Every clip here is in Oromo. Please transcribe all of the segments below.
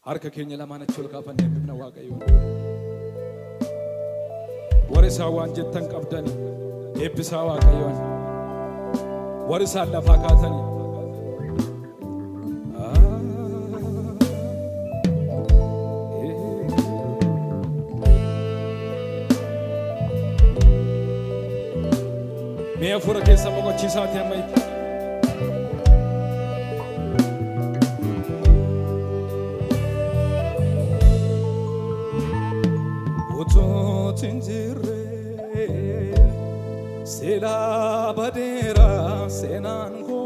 harka keenya lamaan achi ol kaafannee himna Waaqayyo warisa waan jettan qabdani eebbisa Waaqayyo warisa lafa kaatani me afura keessa mogochiisaati amma Tinjire sela badera senango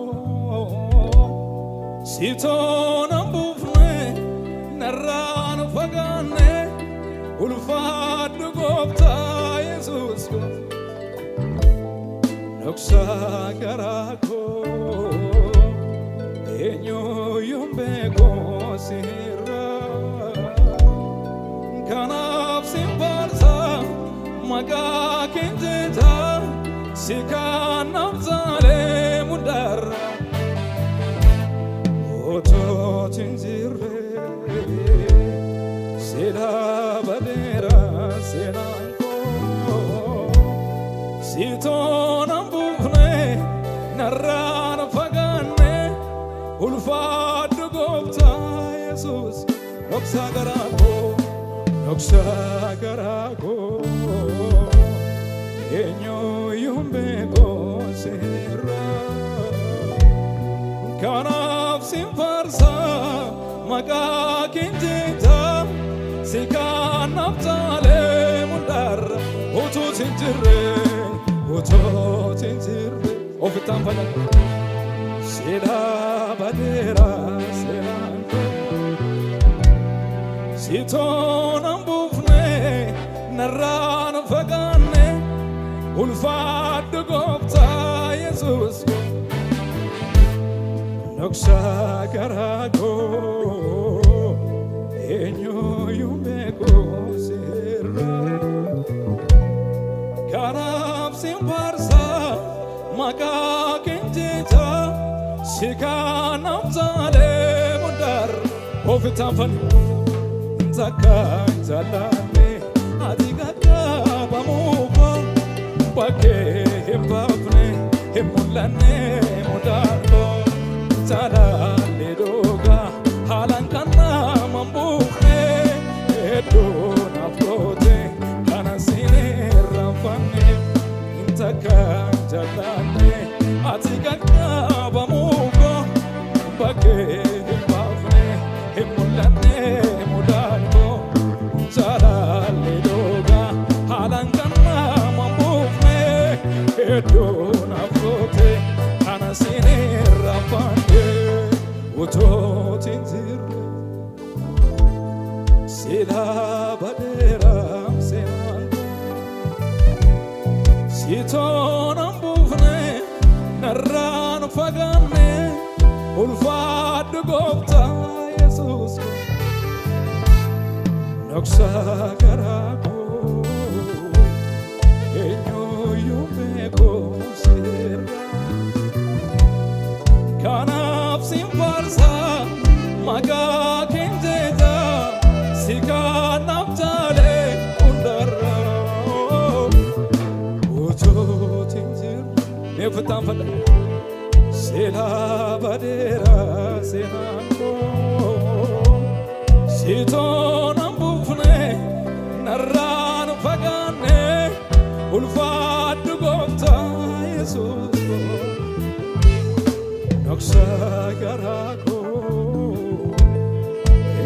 sitona bufne naran fagane ulfad gopta Jesus noksa garako enyo yombe go sira kanaf simbarza maga kinjeta sikanaf zale mudar oto tinjire sela badera senanko sitona bukne naran fagane ulfad gopta Jesus noksa garako enyo yumbe go sera kanaf simfarsa maga kinjeta sikanaf zale mundar oto tinjire ofitan fana sela badera selanko sitona bufne naran fagane ulfad gopta Jesus noksa garago enyo yumego sera kanaf simbarsa maga kinjeta sikanaf zale mundar ofitan fana Zakalame adigaka bamuko bake hembafne hemulane mudako zala ledoga halankana mambuke edo nafrote kana sine rafane zakalame adigaka bamuko bake hembafne hemulane Dona frote kana sinera pande uto tinzire sila badera semango sitona bufne naran fagane ulfad gopta Jesus noksa garako kanaf simfarsa maga kinjeta sikanaf zale undara oto tinjir nefutan fada sela badera senango sitona bufne naran fagane ulfad gopta Jesus noksa garako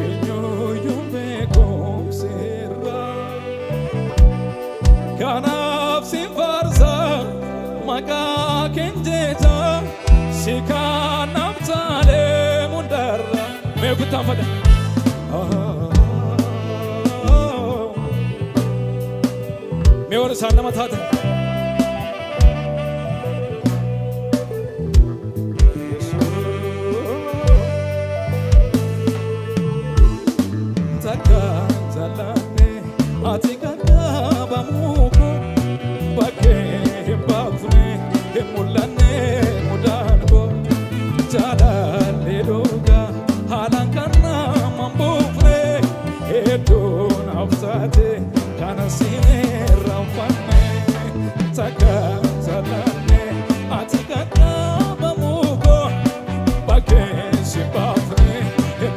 enyo yumego sera kanaf simfarsa maga kinjeta sikanaf zale mundar mekutan fada meor sana mathate zalane atigaka bamuko bake bafne mulane mudango jala ledoga halankana mambo kanasine ramfanne takazalane atikata bamuko bakke sibafne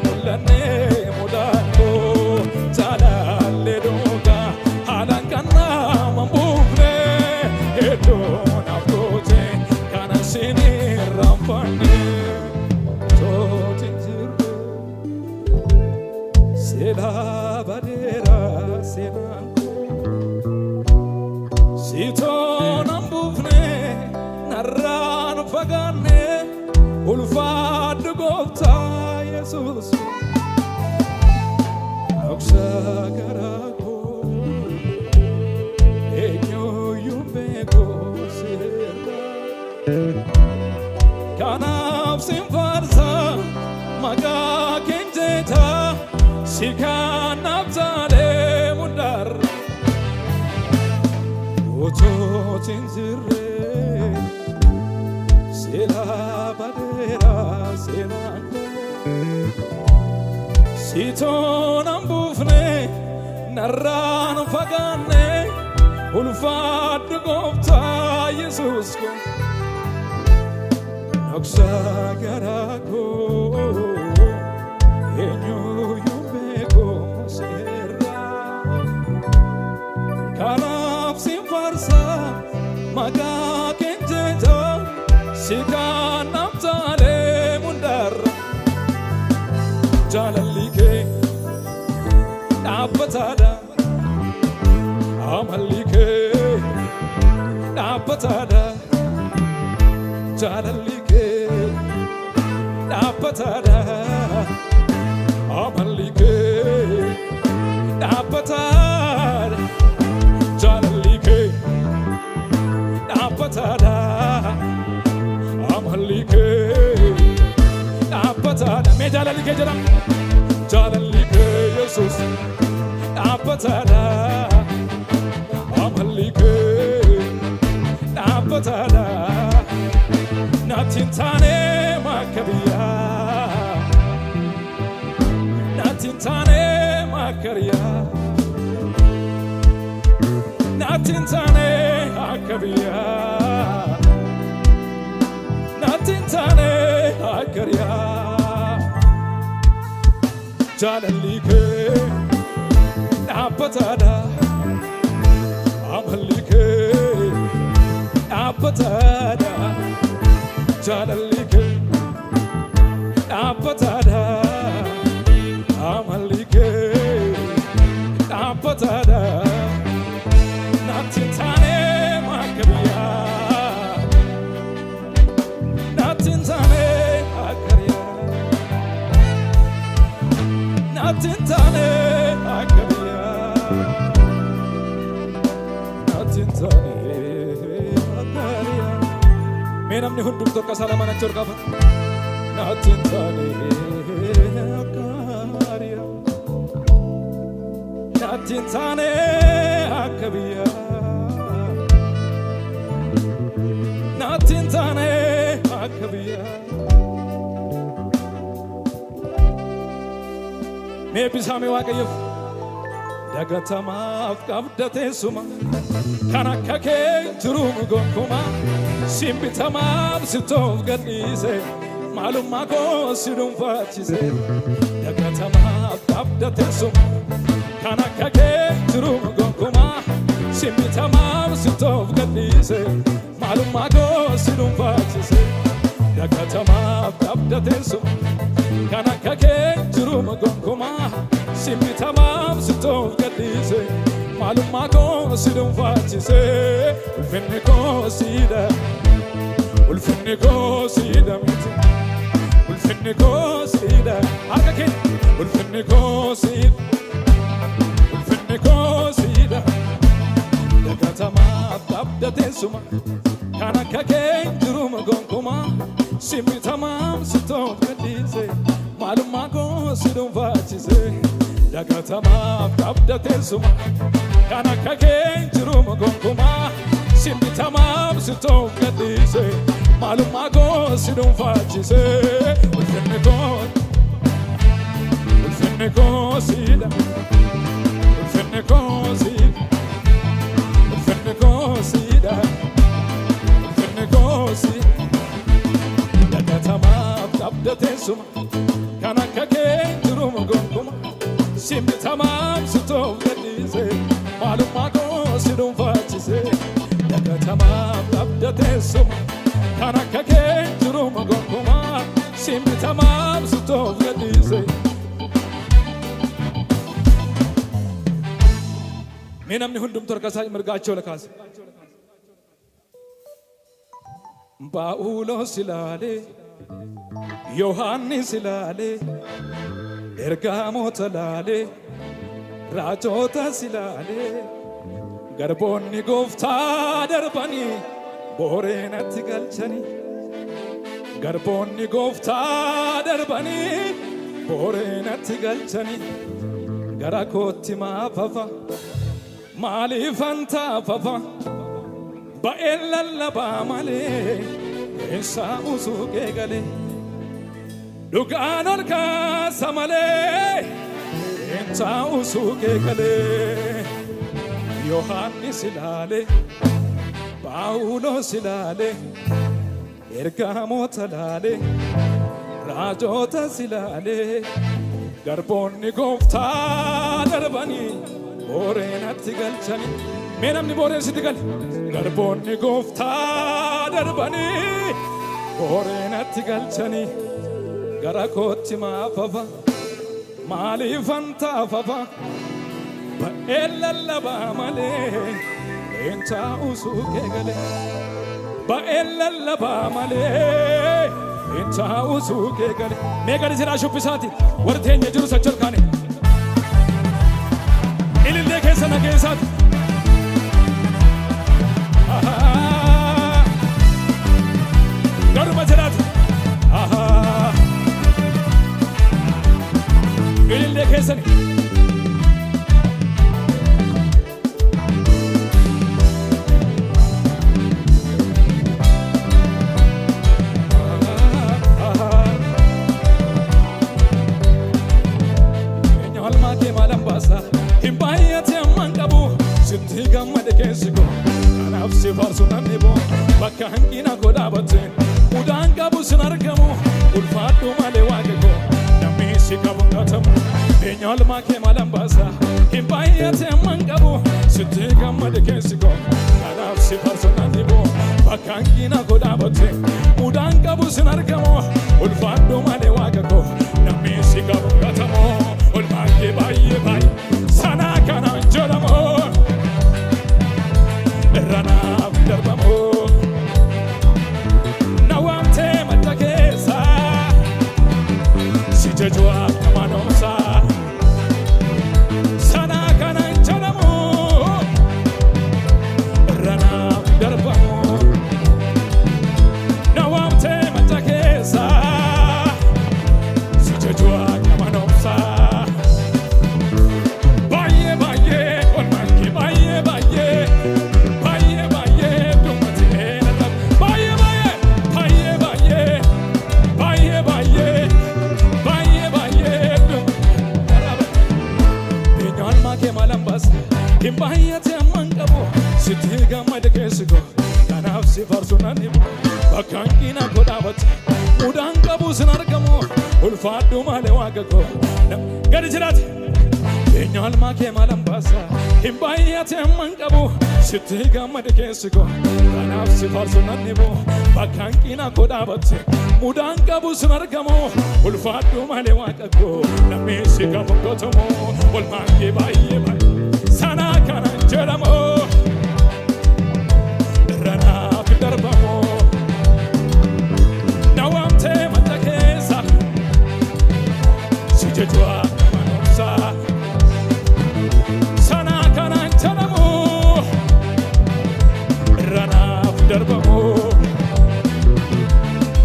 mulane mudako talale doga halankana mambufne edo naprote kanasine ramfanne Sela badera senanko Sito nambufne narran fagane ulfad gofta Jesus Aksa garako enyo yumbeko sera Kanaf simfarsa maga kenjeta Sikan abzale mudar Oto tinzire Sela badera senanko Sito nambufne narran fagane ulfad gofta Jesus ko Naksa garako enyo Kanaf simfarsa maga kenjeta sikan abzale mundar jalalike nabatada amalike nabatada jalalike nabatada amalike nabatada jalalike nabatada amalike nabatada me jalalike jara jalalike Jesus nabatada amalike nabatada natintane makabiya natintane makaria natintane akabiya natintane akaria jalalike nabatada amalike nabatada jalalike nabatada amalike nabatada natintane makabiya natintane akaria natintane akabiya natintane akaria menamni hundum tokka salaman achor qaba natintane akaria natintane akabiya natintane akabiya me bisame waqayyef dagatama afqabdate suma kanakake turum gonkuma simbitama sitov gadise malumma ko sidum fachise dagatama afqabdate suma kanakake turum gonkuma simbitama sitov gadise malumma ko sidum fachise dagatama afqabdate suma kanakake turum gonkuma simbitama sitov gadise malumma ko sidum fachise ulfinko sida miti ulfinko sida akake ulfinko sida dagatama abdate suma kanakake turum gonkuma simbitama sitov gadise malumma ko sidum fachise dagatama abdate suma kanakake turum gonkuma simbitama sitov gadise malumma ko sidum fachise ulfinko sida ulfinko teessuma kan akka kee jiru gonkumaa simbi tamaam sitoof gadhiise maalummaa koo si dhuunfaachise dagatamaaf dhabda teessuma kan akka kee jiru gonkumaa simbi tamaam sitoof gadhiise. Mee namni hundumtu harka isaa mirgaachoo lakaase. Phaawulos ilaalee Yohaannis ilaalee ergamoota ilaalee raajootas ilaalee garboonni gooftaa darbanii booreenatti galchanii garboonni gooftaa darbanii booreenatti galchanii gara kootti maafafa maaliifan taafafa ba'een lallabaa malee eessaa usuuqee galee dhugaan ol kaasa malee eessaa usuuqee galee Yohaannis ilaalee Phaawulos ilaalee ergamoota ilaalee raajootas ilaalee garboonni gooftaa darbanii booreenatti galchanii. Mee namni booreen sitti gale garboonni gooftaa darbanii booreenatti galchanii gara kootti maafafa maaliifan taafafa ba'een lallabaa malee eentaa usuuqee gale ba'een lallabaa malee eentaa usuuqee gale. Mee gadi siraa shubbisaati warri teenya jiru sochol kaane ilillee keessa nageessaati. Garuma jiraatu ilillee keessani eenyu halmaa kee maalan baasa hin baay'ate amman qabu sitti gammade keessi koo kanaaf si faarsu namni boo bakka hanqina koo dhaabatte mudaan qabu sin argamu ulfaadhu malee waaqa koo namni si qabu gatamu eenyu halmaa kee maalan baasa hin baay'ate amman qabu sitti gammade keessi koo kanaaf si faarsu namni boo bakka hanqina koo dhaabatte mudaan qabu sin argamu ulfaadhu malee waaqa koo namni si qabu gatamu olmaa kee baay'ee baay'ee sanaa kanaan jedhamu. Ranaaf darbamoo nawamte madda keessa si jajua kama noomsa sana kanan jedhamu ranaaf darbamoo nawamte madda keessa si jajua kama noomsa baay'ee baay'ee olmaanke baay'ee baay'ee. Hin baay'ate amman qabu sitti gammade keessi koo kanaaf si faarsu nanni bakka hanqina koo dhaabatte mudaan qabu sin argamu ulfaadhu malee waaqa koo gadi jiraate eenyu halmaa kee maalan baasa hin baay'ate amman qabu sitti gammade keessi koo kanaaf si faarsu nanni bakka hanqina koo dhaabatte mudaan qabu sin argamu ulfaadhu malee waaqa koo namni si qabu gotamu olmaan kee baay'ee baay'ee. Sana kanan jedhamu ranaaf darbamu nawamte madda keessa si jajua kama noomsa sana kanan jedhamu ranaaf darbamu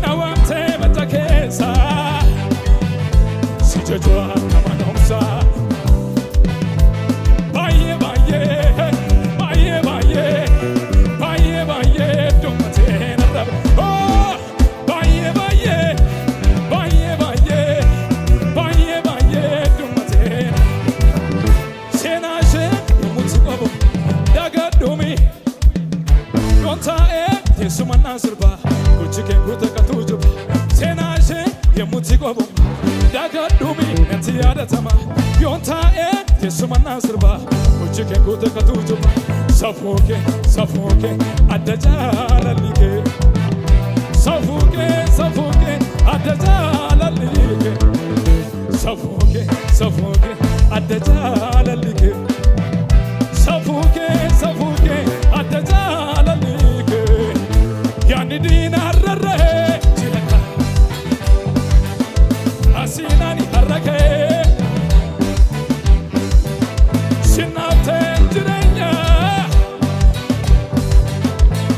nawamte madda keessa si jajua kama noomsa. Sumana sirba kuchike kuta katuju senashe يموتي قبو داك دومي نتي هذا تما يونتا تسمى ناسربا وجهك كوتا كتوجبا سفوكي أدجال الليكي سفوكي أدجال الليكي سفوكي أدجال الليكي سفوكي أدجال الليكي يعني دينا الرره جلكا أسيناني حركي سناتين جرينيا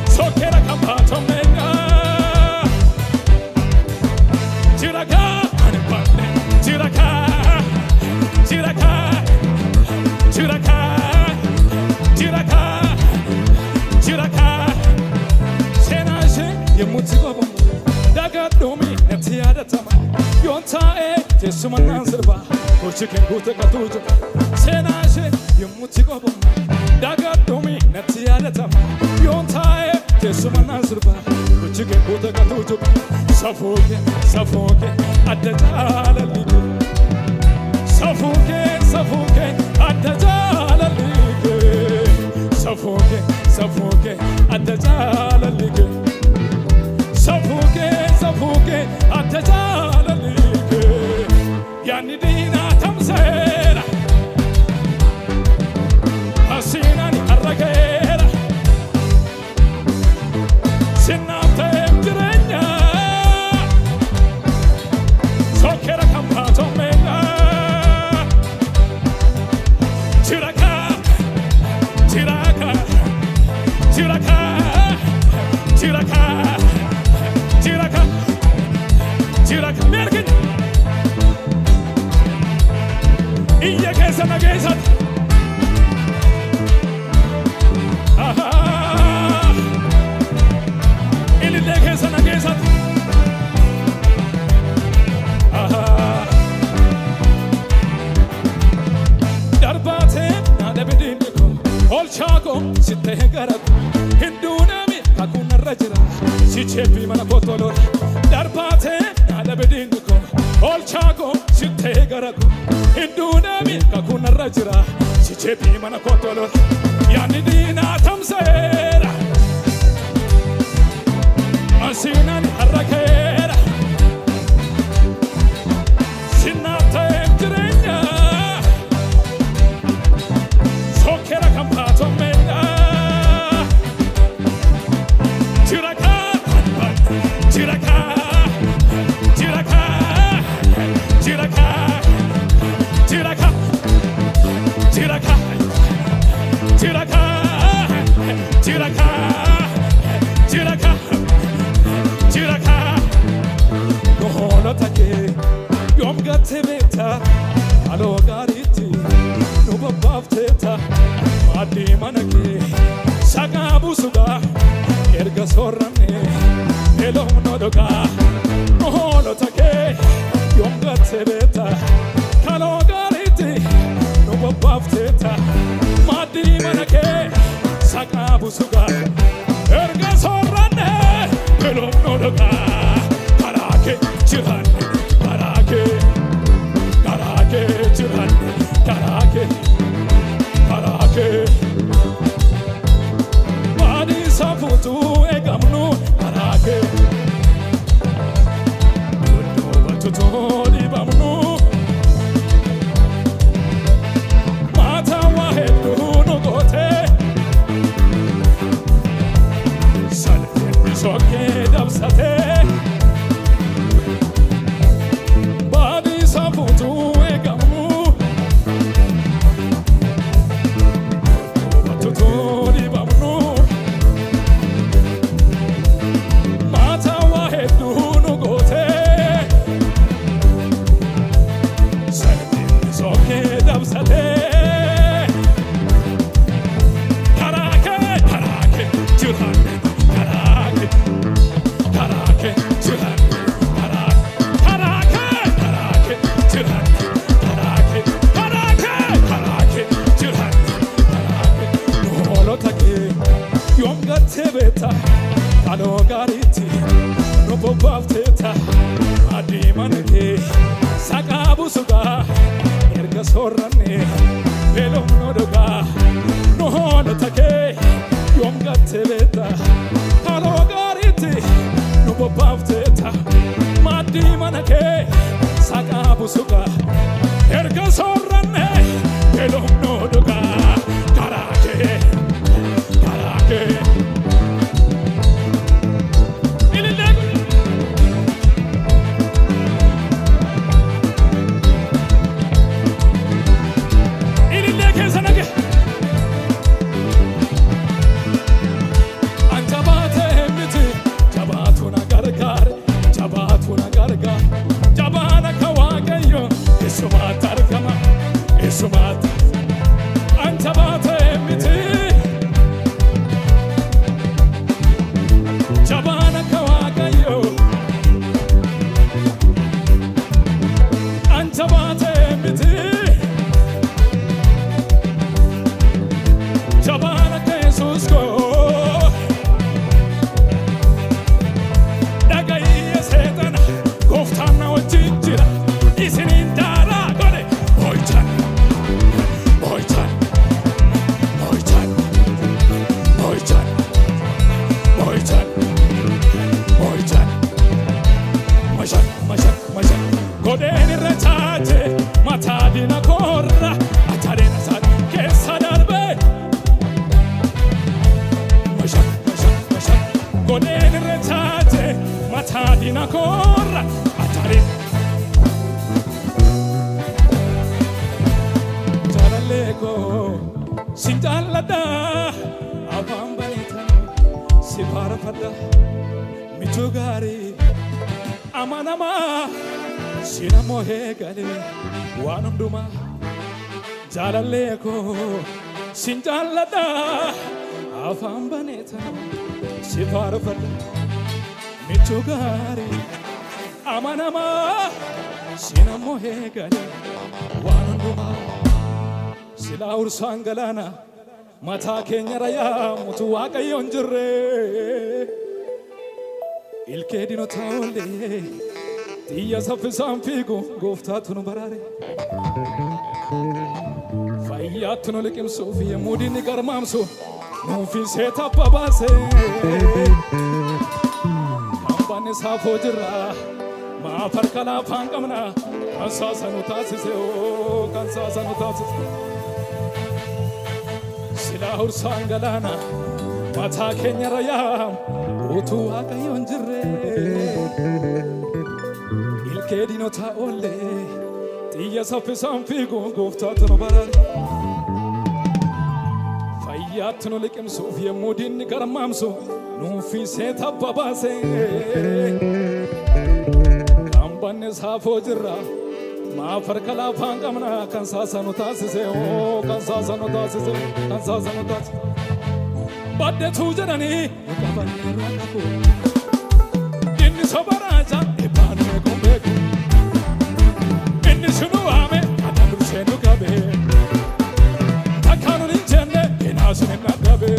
سوكيرا كمباتو مينيا جركا أنباني جركا سيناشي يموتي قبو داكا دومي نتي هذا تما يونتا تسمى نانسربا وشكين كوتا كتوجو سيناشي يموتي قبو داكا دومي نتي هذا تما يونتا تسمى نانسربا وشكين كوتا كتوجو سفوكي أدجال الليكي سفوكي أدجال الليكي سفوكي أدجال الليكي سفوكي أدجال الليكي يعني دينا تمسيرا حسيناني الرقيرا سنابتين جرينيا سوكيرا كمباتو مينا جركا ميركن إيا كيسا نجيسا إلي كيسا نجيسا درباتي نادا بدينكو أولشاكو ستة غرقو هندونامي كاكونا الرجرة سيچيبي منا بوتولور درباتي نادا بدينكو أولشاكو ستة غرقو هندونامي كاكونا الرجرة سيچيبي منا بوتولور يعني دينا تمسيرا أسيناني الركيرا سنابتين جرينيا سوكيرا كمباتو مينا يوم قد بيتا على غاريتي نوبافتيتا مادي منكي ساقابو سوغا إرغا سوراني نلوم نودوغا نهولو تاكي يوم قد بيتا على غاريتي نوبافتيتا مادي منكي ساقابو سوغا إرغا سوراني نلوم نودوغا كاراكي جيراني Karake Badi saputu egamnu Karake Tutu batutu di bamnu Mata wahedu nugote Salve soke dabsate Badi saputu egamnu Madi manake sakabu suga erga sorrane belom nodoga nohole take yom gatteleta halo gariti no bobafteta Madi manake sakabu suga erga sorrane belom nodoga karake Sinjalada avambanita siparafada mitugari amanama sinamohegale wanunduma jalaleko sinjalada avambanita siparafada mitugari amanama sinamohegale wanunduma Sila ursangalana mata kenya raya mutu waqayyon jirre ilke dino taole tiya safisam figu goftatu nu barare fayyatu nu likim sofi mudini garmamso nu fi seta babase kampane safo jirra ma farkala fangamna kansasanu tasise o kansasanu tasise Sila ursangalana mata kenya raya mutu waqayyon jirre ilke dino taole tiya safisam figu goftatu nu barare fayyatu nu likim sofi mudini garmamso nu fi seta babase kampane safo jirra ma farkala fangamna kansasanu tasise o kansasanu tasise kansasanu tasise badde tujanani kabani rakako inni sobaraja ibanu kombeko inni shunu ame adamu senu gabe takanu ninjenne inasu nagabe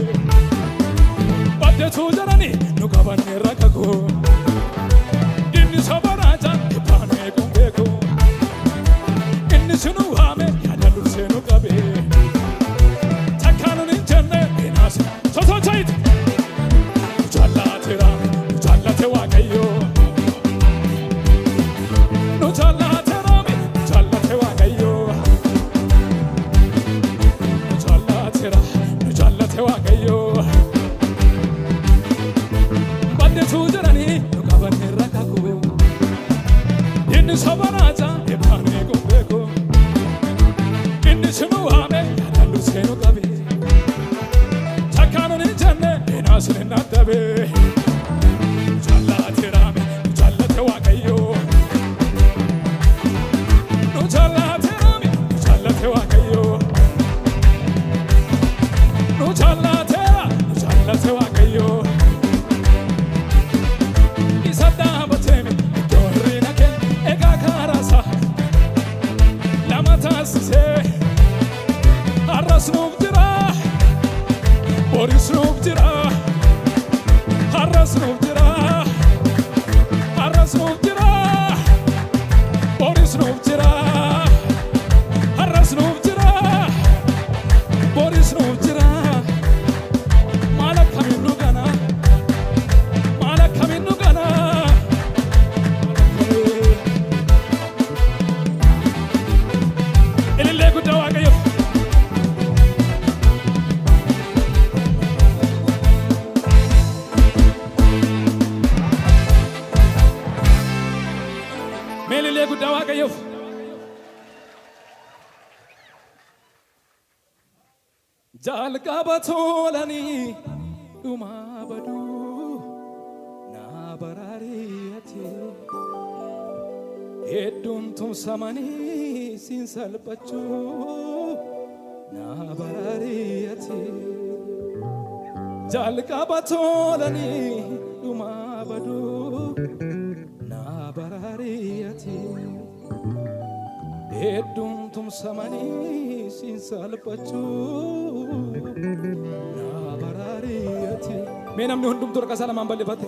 badde tujanani kabani rakako inni sobaraja ibanu kombeko Sunu hame yadalu senu kabe takanu ninjenne inas so tight jalla te waqayyo no jalla te waqayyo no jalla te waqayyo badde tujarani no kabane rakako inni sabaraja ebane gombeko Sunu ame yadalu senu kabe takanu ninjenne inasu nagabe jalla te waqayyo no jalla te waqayyo no jalla te waqayyo isada bateme dorina ken ega karasa lamata se Arrasnub tira, Borisnub tira, Arrasnub tira, jalqabatolani dhuma badu na barariyati heddun tumsamani sin salphachu na barariyati jalqabatolani dhuma badu na barariyati heddun tumsamani sin salphachu na barariyati menam ni hundum tur kasala mambalifate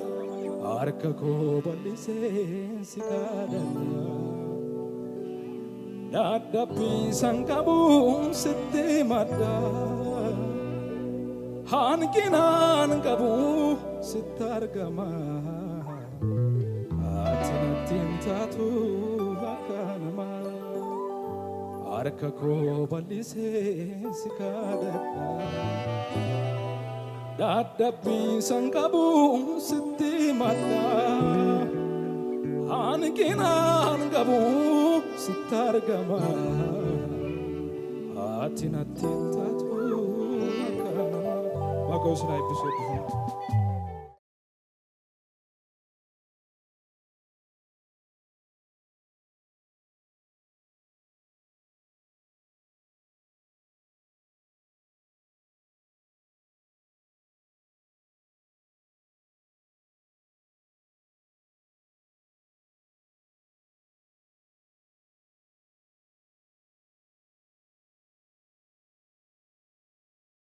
arka ko balise sikadana dadapi sankabu sitte madda hankinan kabu sitargama atinatin tatu hakanama arka ko balise sikadana dadapi sankabu sitte madda hankinan kabu sitargama atinatin tatu hakanama bagos na episode